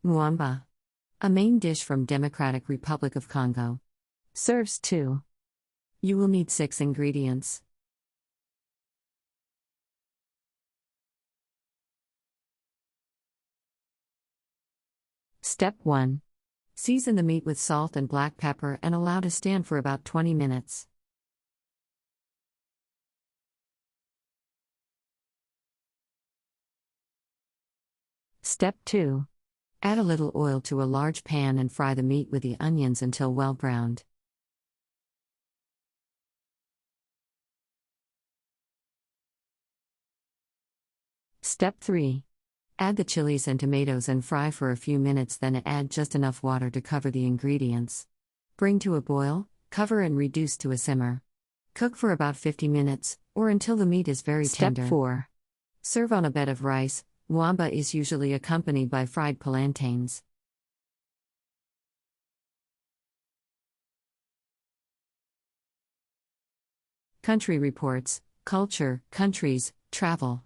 Mwamba. A main dish from Democratic Republic of Congo. Serves 2. You will need 6 ingredients. Step 1. Season the meat with salt and black pepper and allow to stand for about 20 minutes. Step 2. Add a little oil to a large pan and fry the meat with the onions until well browned. Step 3. Add the chilies and tomatoes and fry for a few minutes, then add just enough water to cover the ingredients. Bring to a boil, cover and reduce to a simmer. Cook for about 50 minutes, or until the meat is very tender. Step 4. Serve on a bed of rice. Mwamba is usually accompanied by fried plantains. Country Reports, Culture, Countries, Travel.